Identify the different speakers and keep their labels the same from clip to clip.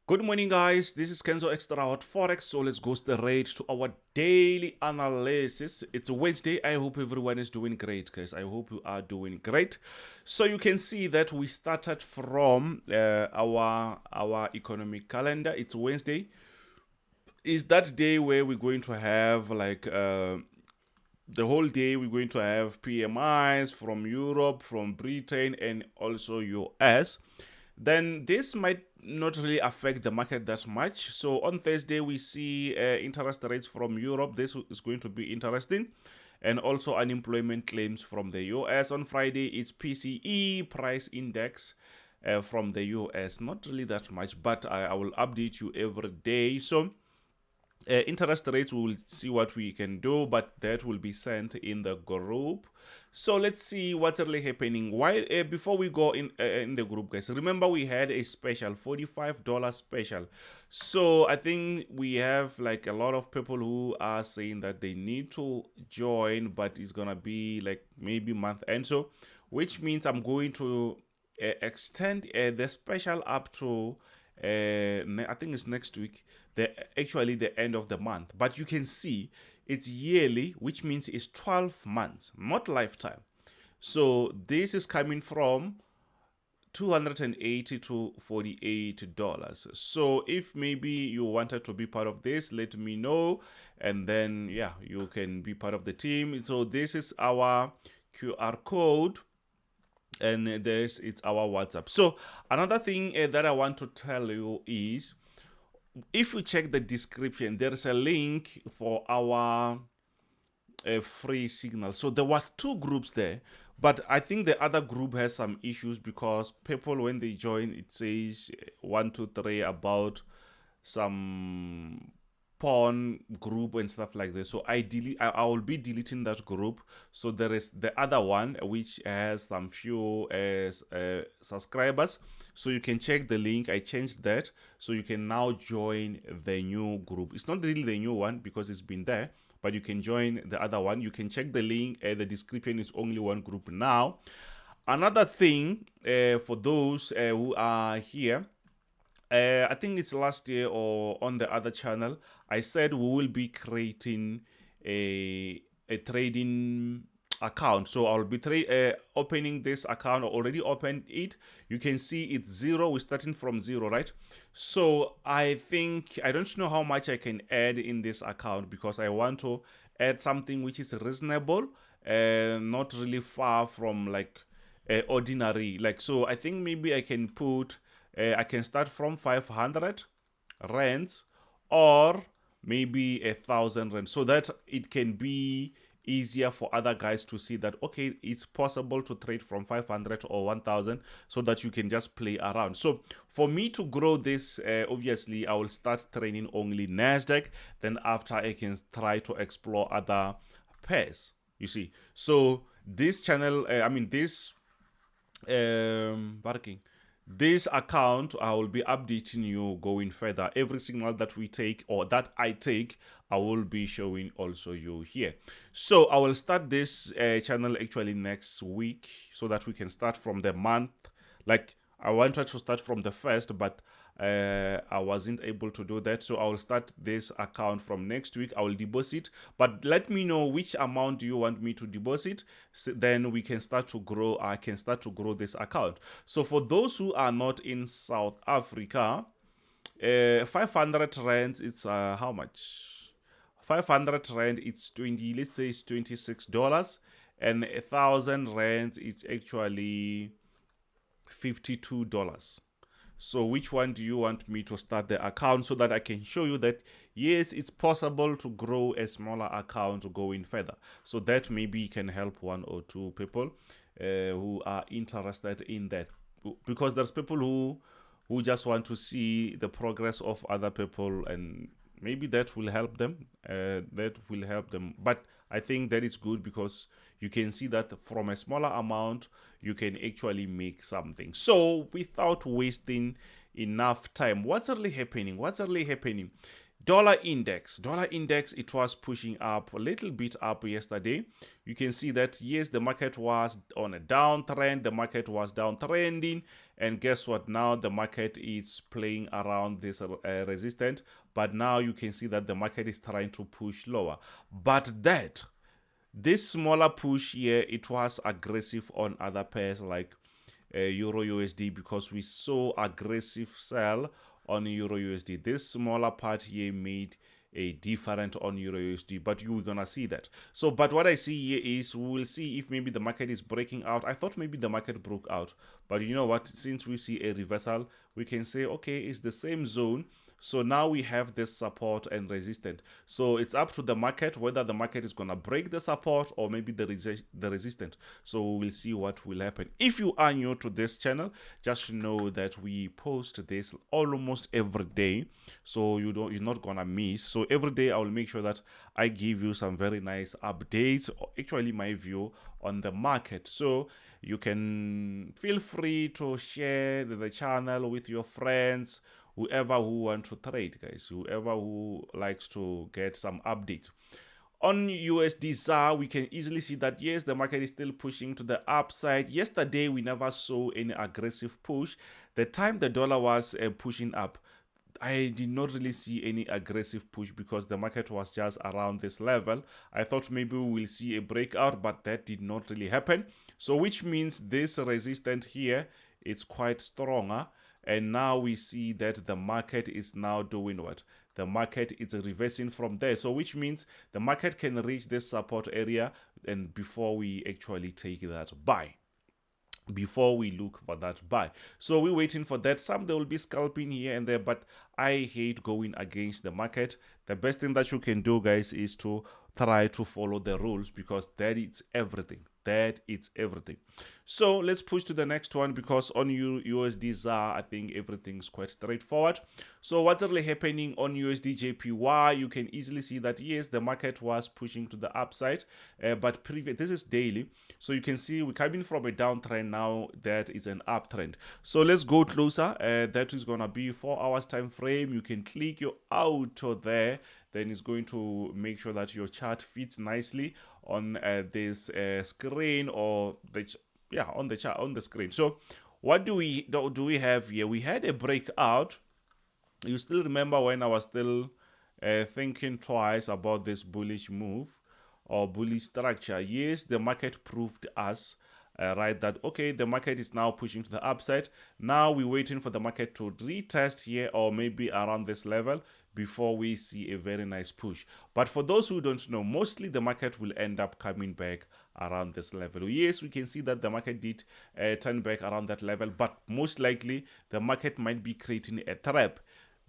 Speaker 1: Good morning, guys. This is Kenzo Xtrahot Forex. So let's go straight to our daily analysis. It's Wednesday. I hope everyone is doing great, guys. I hope you are doing great. So you can see that we started from our economic calendar. It's Wednesday. Is that day where we're going to have the whole day we're going to have PMIs from Europe, from Britain, and also US. Then this might not really affect the market that much. So on Thursday, we see interest rates from Europe. This is going to be interesting. And also unemployment claims from the US. On Friday, it's PCE price index from the US. Not really that much, but I will update you every day. So interest rates, we will see what we can do, but that will be sent in the group. So let's see what's really happening. While before we go in the group, guys, remember we had a special $45 special. So I think we have like a lot of people who are saying that they need to join, but it's gonna be like maybe month end. So which means I'm going to extend the special up to I think it's next week, actually the end of the month. But you can see it's yearly, which means it's 12 months, not lifetime. So this is coming from $280 to $48. So if maybe you wanted to be part of this, let me know, and then yeah, you can be part of the team. So this is our QR code, and it's our WhatsApp. So another thing that I want to tell you is, if you check the description, there is a link for our free signal. So there was two groups there, but I think the other group has some issues because people, when they join, it says 1, 2, 3 about some porn group and stuff like that. So I will be deleting that group. So there is the other one which has some few subscribers. So you can check the link. I changed that, so you can now join the new group. It's not really the new one because it's been there, but you can join the other one. You can check the link. The description is only one group now. Another thing for those who are here, I think it's last year or on the other channel, I said we will be creating a trading account. So I'll be opening this account. I already opened it. You can see it's 0. We're starting from 0, right? So I think, I don't know how much I can add in this account because I want to add something which is reasonable, not really far from like ordinary. Like, so I think maybe I can put I can start from 500 rands or maybe 1,000 rands, so that it can be easier for other guys to see that, okay, it's possible to trade from 500 or 1,000, so that you can just play around. So for me to grow this, obviously I will start training only Nasdaq, then after I can try to explore other pairs, you see. So this channel, this account, I will be updating you going further. Every signal that we take or that I take, I will be showing also you here. So I will start this channel actually next week, so that we can start from the month. Like, I wanted to start from the 1st, but I wasn't able to do that. So I will start this account from next week. I will deposit, but let me know which amount do you want me to deposit, so then we can start to grow. I can start to grow this account. So for those who are not in South Africa, 500 rands, it's how much? 500 rand, it's 20, let's say it's $26, and 1,000 rands, it's actually $52. So which one do you want me to start the account, so that I can show you that yes, it's possible to grow a smaller account going further? So that maybe can help 1 or 2 people who are interested in that, because there's people who just want to see the progress of other people, and maybe that will help them. But I think that is good because you can see that from a smaller amount you can actually make something. So without wasting enough time, what's really happening? Dollar index, it was pushing up a little bit up yesterday. You can see that yes, the market was on a downtrend, the market was downtrending, and guess what, now the market is playing around this resistance, but now you can see that the market is trying to push lower. But this smaller push here, it was aggressive on other pairs like Euro USD, because we saw aggressive sell on Euro USD. This smaller part here made a different on Euro USD, but you're gonna see that. So but what I see here is we will see if maybe the market is breaking out. I thought maybe the market broke out, but you know what, since we see a reversal, we can say okay, it's the same zone. So now we have this support and resistance. So it's up to the market whether the market is going to break the support or maybe the resistance. So we will see what will happen. If you are new to this channel, just know that we post this almost every day. So you're not going to miss. So every day I will make sure that I give you some very nice updates, or actually my view on the market. So you can feel free to share the channel with your friends, whoever who want to trade, guys, whoever who likes to get some updates. On Usdzar, we can easily see that yes, the market is still pushing to the upside. Yesterday, we never saw any aggressive push. The time the dollar was pushing up, I did not really see any aggressive push because the market was just around this level. I thought maybe we will see a breakout, but that did not really happen. So which means this resistance here, it's quite stronger. And now we see that the market is now doing what? The market is reversing from there. So which means the market can reach this support area, and before we actually take that buy, before we look for that buy. So we're waiting for that. Some they will be scalping here and there, but I hate going against the market. The best thing that you can do, guys, is to try to follow the rules, because that is everything. That is everything. So let's push to the next one, because on Usdzar, I think everything's quite straightforward. So what's really happening on USD/JPY? You can easily see that yes, the market was pushing to the upside, but this is daily. So you can see we're coming from a downtrend, now that is an uptrend. So let's go closer. That is gonna be 4 hours time frame. You can click your auto there, then it's going to make sure that your chart fits nicely on this screen, or on the chart on the screen. So what do we have here? We had a breakout. You still remember when I was still thinking twice about this bullish move or bullish structure? Yes, the market proved us right that okay, the market is now pushing to the upside. Now we're waiting for the market to retest here, or maybe around this level, before we see a very nice push. But for those who don't know, mostly the market will end up coming back around this level. Yes, we can see that the market did turn back around that level, but most likely the market might be creating a trap.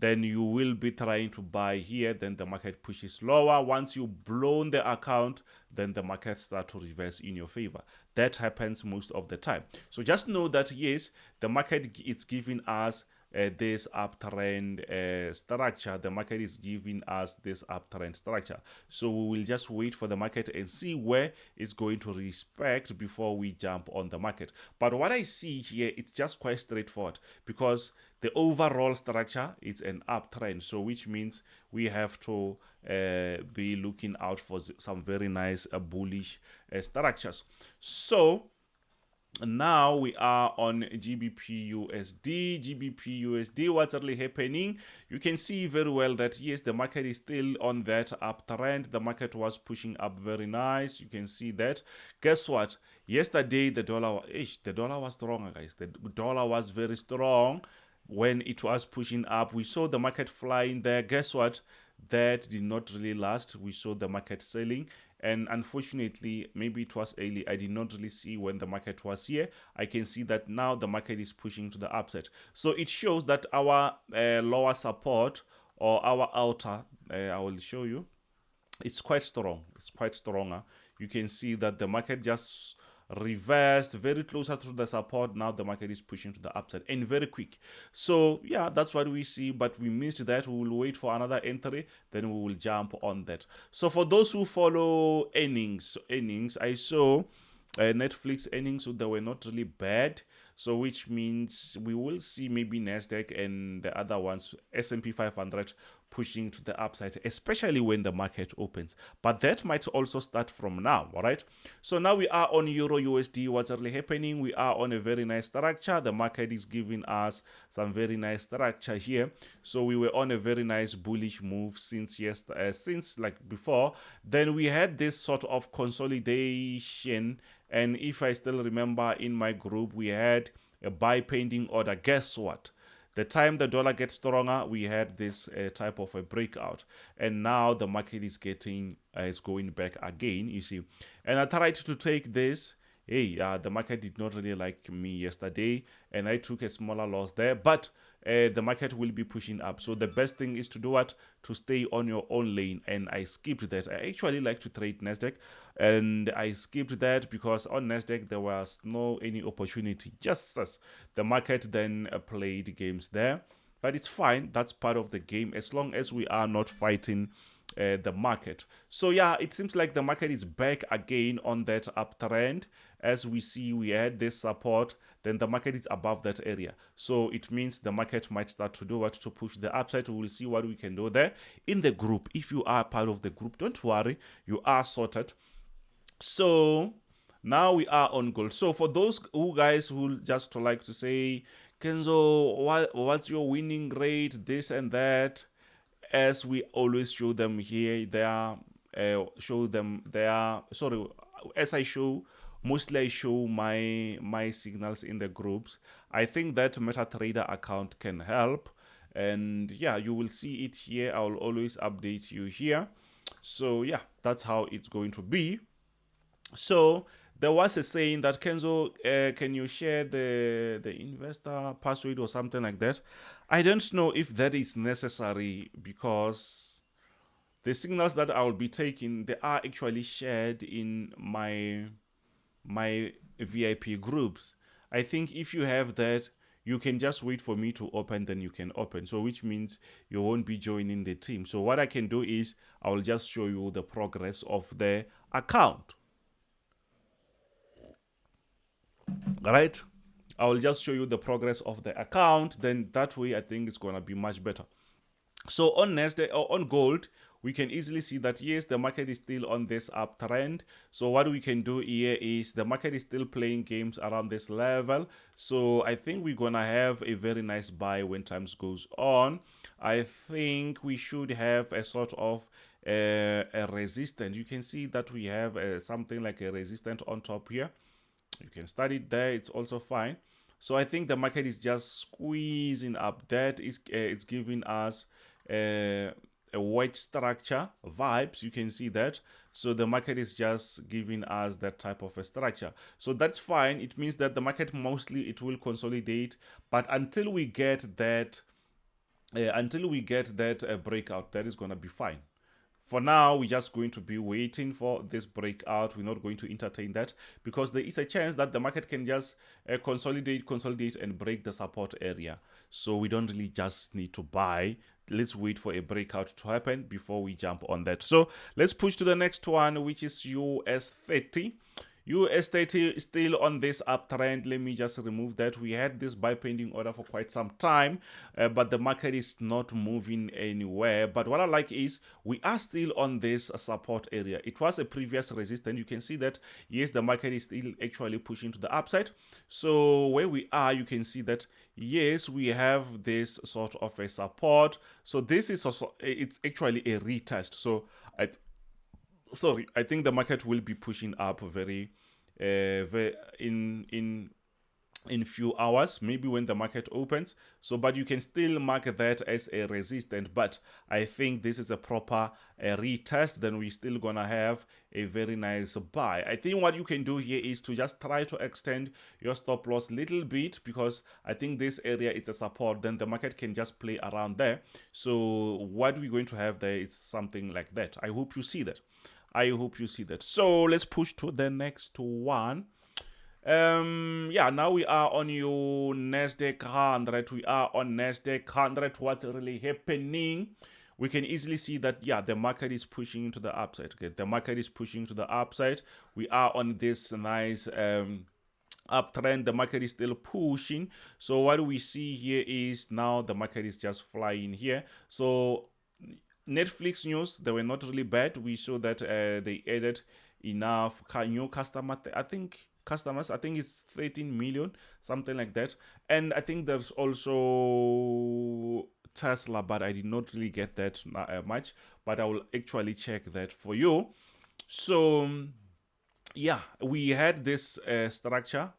Speaker 1: Then you will be trying to buy here, then the market pushes lower. Once you blown the account, then the market starts to reverse in your favor. That happens most of the time. So just know that yes, the market is giving us this uptrend structure. The market is giving us this uptrend structure. So we will just wait for the market and see where it's going to respect before we jump on the market. But what I see here, it's just quite straightforward, because the overall structure is an uptrend. So which means we have to be looking out for some very nice bullish structures. So now we are on GBPUSD. GBPUSD, what's really happening? You can see very well that yes, the market is still on that uptrend. The market was pushing up very nice. You can see that. Guess what? Yesterday the dollar was stronger, guys. The dollar was very strong when it was pushing up. We saw the market flying there. Guess what? That did not really last. We saw the market selling, and unfortunately, maybe it was early. I did not really see when the market was here. I can see that now the market is pushing to the upside. So it shows that our lower support, or our outer, I will show you, it's quite strong. It's quite stronger. You can see that the market just reversed very closer to the support. Now the market is pushing to the upside, and very quick. So yeah, that's what we see, but we missed that. We will wait for another entry, then we will jump on that. So for those who follow earnings, I saw Netflix earnings, so they were not really bad. So which means we will see maybe Nasdaq and the other ones, S&P 500, pushing to the upside, especially when the market opens. But that might also start from now. All right, so now we are on Euro USD. What's really happening? We are on a very nice structure. The market is giving us some very nice structure here. So we were on a very nice bullish move since yesterday, since like before. Then we had this sort of consolidation, and if I still remember in my group, we had a buy pending order. Guess what? The time the dollar gets stronger, we had this type of a breakout, and now the market is getting is going back again, you see. And I tried to take this. Hey, the market did not really like me yesterday, and I took a smaller loss there, but the market will be pushing up. So the best thing is to do what? To stay on your own lane, and I skipped that. I actually like to trade Nasdaq, and I skipped that because on Nasdaq there was no any opportunity, just as the market then played games there. But it's fine, that's part of the game, as long as we are not fighting the market. So yeah, it seems like the market is back again on that uptrend. As we see, we had this support, then the market is above that area, so it means the market might start to do what? To push the upside. We will see what we can do there in the group. If you are part of the group, don't worry, you are sorted. So now we are on gold. So for those who guys who just like to say, Kenzo, what's your winning rate, this and that, as we always show them here, sorry, as I show, mostly I show my signals in the groups. I think that MetaTrader account can help, and yeah, you will see it here. I will always update you here. So yeah, that's how it's going to be. So there was a saying that, Kenzo, can you share the investor password or something like that? I don't know if that is necessary, because the signals that I will be taking, they are actually shared in my VIP groups. I think if you have that, you can just wait for me to open, then you can open. So which means you won't be joining the team. So what I can do is I will just show you the progress of the account. Right, I will just show you the progress of the account, then that way I think it's gonna be much better. So on Nasdaq or on gold, we can easily see that yes, the market is still on this uptrend. So what we can do here is the market is still playing games around this level. So I think we're gonna have a very nice buy when times goes on. I think we should have a sort of a resistance. You can see that we have something like a resistance on top here. You can study it there, it's also fine. So I think the market is just squeezing up. That is it's giving us a wedge structure vibes. You can see that. So the market is just giving us that type of a structure. So that's fine. It means that the market mostly it will consolidate, but until we get that breakout, that is going to be fine. For now, we're just going to be waiting for this breakout. We're not going to entertain that, because there is a chance that the market can just consolidate and break the support area. So we don't really just need to buy. Let's wait for a breakout to happen before we jump on that. So let's push to the next one, which is US30. US30 is still on this uptrend. Let me just remove that. We had this buy pending order for quite some time, but the market is not moving anywhere. But what I like is we are still on this support area. It was a previous resistance. You can see that yes, the market is still actually pushing to the upside. So where we are, you can see that yes, we have this sort of a support. So this is also, it's actually a retest. So I think the market will be pushing up very in few hours, maybe when the market opens. So but you can still mark that as a resistance, but I think this is a proper retest. Then we're still gonna have a very nice buy. I think what you can do here is to just try to extend your stop loss little bit, because I think this area it's a support, then the market can just play around there. So what we're going to have there is something like that. I hope you see that. So let's push to the next one. Yeah, now we are on your Nasdaq 100. We are on Nasdaq 100. What's really happening? We can easily see that, yeah, the market is pushing into the upside. Okay, the market is pushing to the upside. We are on this nice uptrend. The market is still pushing. So what we see here is now the market is just flying here. So Netflix news, they were not really bad. We saw that they added enough new customer. I think customers. I think it's 13 million, something like that. And I think there's also Tesla, but I did not really get that much. But I will actually check that for you. So yeah, we had this structure.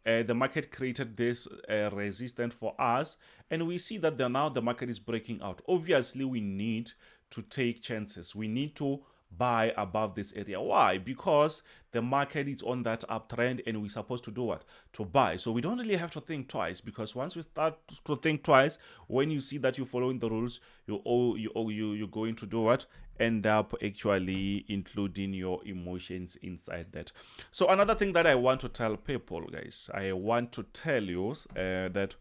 Speaker 1: The market created this resistance for us, and we see that now the market is breaking out. Obviously, we need to take chances. We need to buy above this area. Why? Because the market is on that uptrend, and we're supposed to do what? To buy. So we don't really have to think twice, because once we start to think twice, when you see that you're following the rules, you're going to do what? End up actually including your emotions inside that. So another thing that I want to tell people, guys, I want to tell you that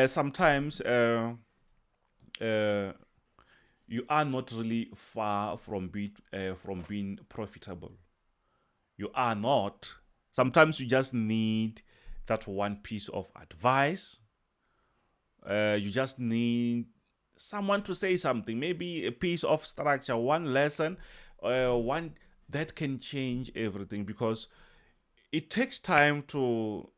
Speaker 1: sometimes you are not really far from being profitable. You are not. Sometimes you just need that one piece of advice. You just need someone to say something, maybe a piece of structure, one lesson, one that can change everything, because it takes time to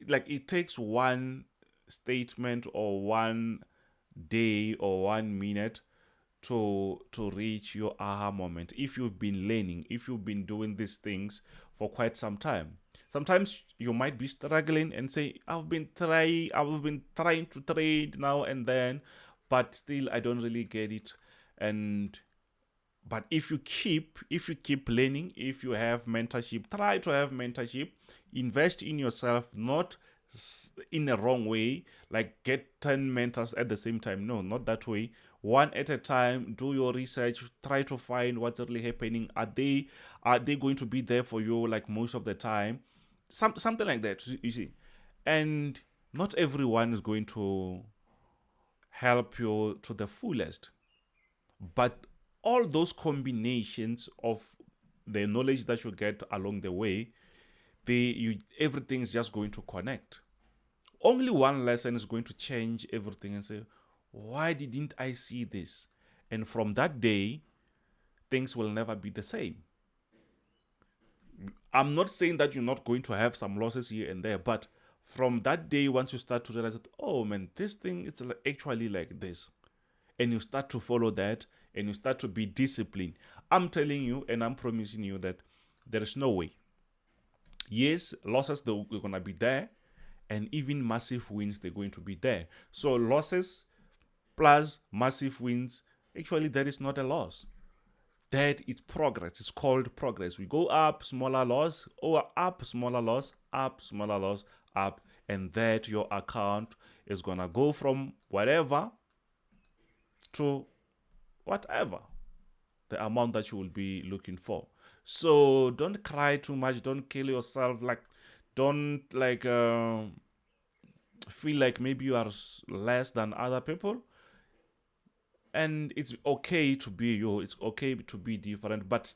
Speaker 1: like, it takes one statement or one day or 1 minute to reach your aha moment. If you've been learning, if you've been doing these things for quite some time, sometimes you might be struggling and say, I've been trying to trade now and then, but still I don't really get it. But if you keep learning, if you have mentorship, try to have mentorship, invest in yourself, not in a wrong way, like get 10 mentors at the same time. No, not that way. One at a time. Do your research, try to find what's really happening. Are they going to be there for you like most of the time? Something like that, you see. And not everyone is going to help you to the fullest, but all those combinations of the knowledge that you get along the way, everything is just going to connect. Only one lesson is going to change everything and say, why didn't I see this? And from that day, things will never be the same. I'm not saying that you're not going to have some losses here and there, but from that day, once you start to realize that, oh man, this thing is actually like this, and you start to follow that, and you start to be disciplined, I'm telling you and I'm promising you that there is no way. Yes, losses, they're going to be there, and even massive wins, they're going to be there. So losses plus massive wins, actually that is not a loss. That is progress. It's called progress. We go up, smaller loss, or up, smaller loss, up, smaller loss, up, and that your account is going to go from whatever to whatever, the amount that you will be looking for. So don't cry too much. Don't kill yourself. Like, don't feel like maybe you are less than other people. And it's okay to be you. It's okay to be different, but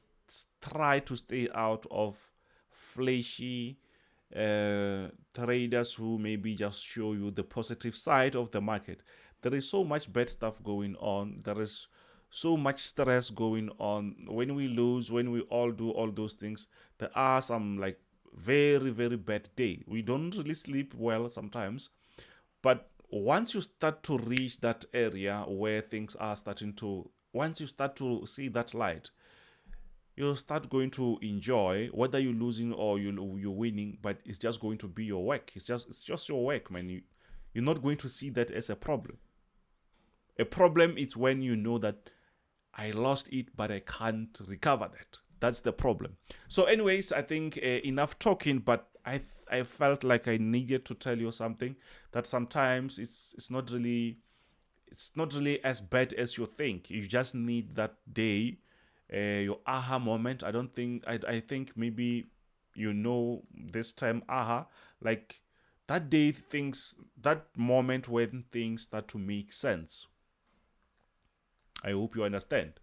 Speaker 1: try to stay out of flashy traders who maybe just show you the positive side of the market. There is so much bad stuff going on. There is so much stress going on. When we lose, when we all do all those things, there are some like very, very bad day. We don't really sleep well sometimes. But once you start to reach that area where things are starting to, once you start to see that light, you'll start going to enjoy, whether you're losing or you're winning, but it's just going to be your work. It's just your work, man. You're not going to see that as a problem. A problem is when you know that I lost it, but I can't recover that. That's the problem. So anyways, I think enough talking, but I felt like I needed to tell you something, that sometimes it's not really as bad as you think. You just need that day, your aha moment. I think maybe this time aha, like that day, that moment when things start to make sense. I hope you understand.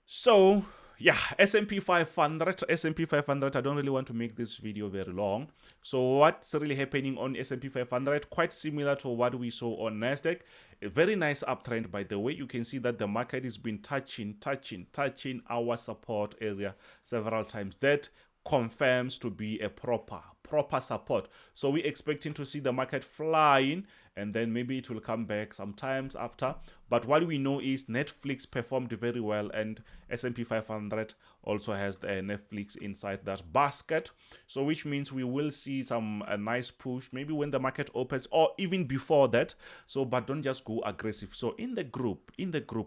Speaker 1: So yeah, S&P 500, S&P 500, I don't really want to make this video very long. So what's really happening on S&P 500? Quite similar to what we saw on Nasdaq. A very nice uptrend, by the way. You can see that the market has been touching our support area several times. That confirms to be a proper support. So we're expecting to see the market flying, and then maybe it will come back sometimes after. But what we know is Netflix performed very well, and S&P 500 also has the Netflix inside that basket. So which means we will see some a nice push maybe when the market opens, or even before that. So but don't just go aggressive. So in the group,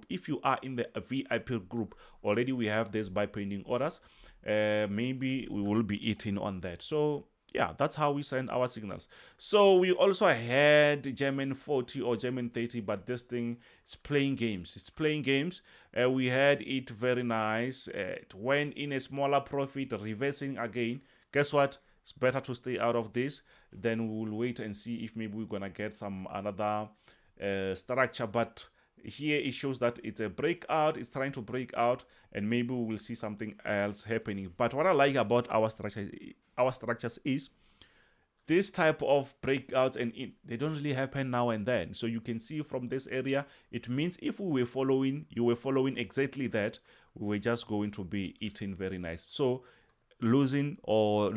Speaker 1: if you are in the VIP group already, we have this buy pending orders. Maybe we will be eating on that. So yeah, that's how we send our signals. So we also had German 40 or German 30, but this thing is playing games. It's playing games. We had it very nice. It went in a smaller profit, reversing again. Guess what? It's better to stay out of this. Then we will wait and see if maybe we're gonna get some another structure. But here it shows that it's a breakout. It's trying to break out, and maybe we will see something else happening. But what I like about our structures is this type of breakouts, and they don't really happen now and then. So you can see from this area, it means if we were following, you were following exactly that, we were just going to be eating very nice. So losing, or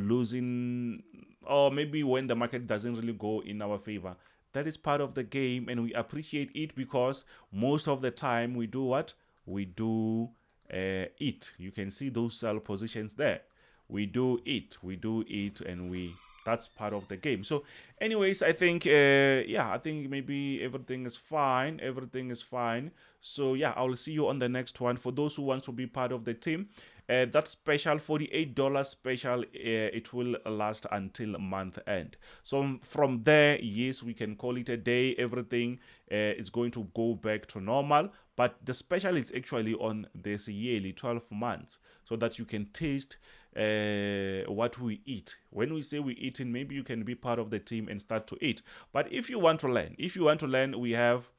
Speaker 1: maybe when the market doesn't really go in our favor, that is part of the game, and we appreciate it, because most of the time we do what? We do it. You can see those sell positions there. We do it, and that's part of the game. So anyways, I think yeah, I think maybe everything is fine. So yeah, I'll see you on the next one. For those who want to be part of the team, that special $48 special, it will last until month end. So from there, yes, we can call it a day. Everything is going to go back to normal, but the special is actually on this yearly 12 months, so that you can taste what we eat. When we say we eating, maybe you can be part of the team and start to eat. But if you want to learn, we have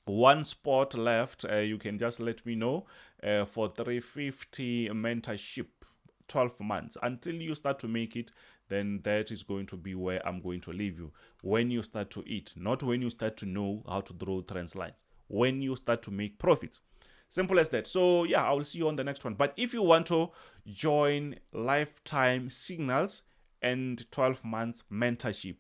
Speaker 1: one spot left. You can just let me know for 350 mentorship, 12 months. Until you start to make it, then that is going to be where I'm going to leave you. When you start to eat, not when you start to know how to draw trend lines. When you start to make profits. Simple as that. So yeah, I will see you on the next one. But if you want to join lifetime signals and 12 months mentorship,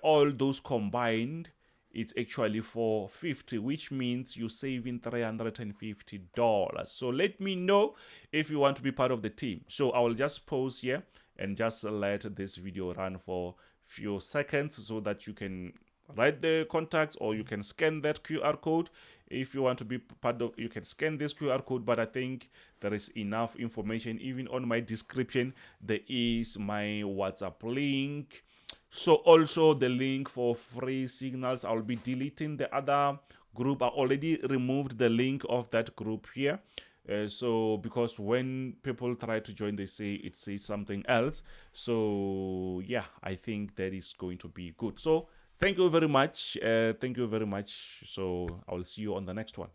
Speaker 1: all those combined, it's actually $450, which means you're saving $350. So let me know if you want to be part of the team. So I will just pause here and just let this video run for a few seconds, so that you can write the contacts, or you can scan that QR code. If you want to be part of, you can scan this QR code, but I think there is enough information. Even on my description, there is my WhatsApp link. So also the link for free signals. I'll be deleting the other group. I already removed the link of that group here. So because when people try to join, they say it says something else. So yeah, I think that is going to be good. So thank you very much. So I will see you on the next one.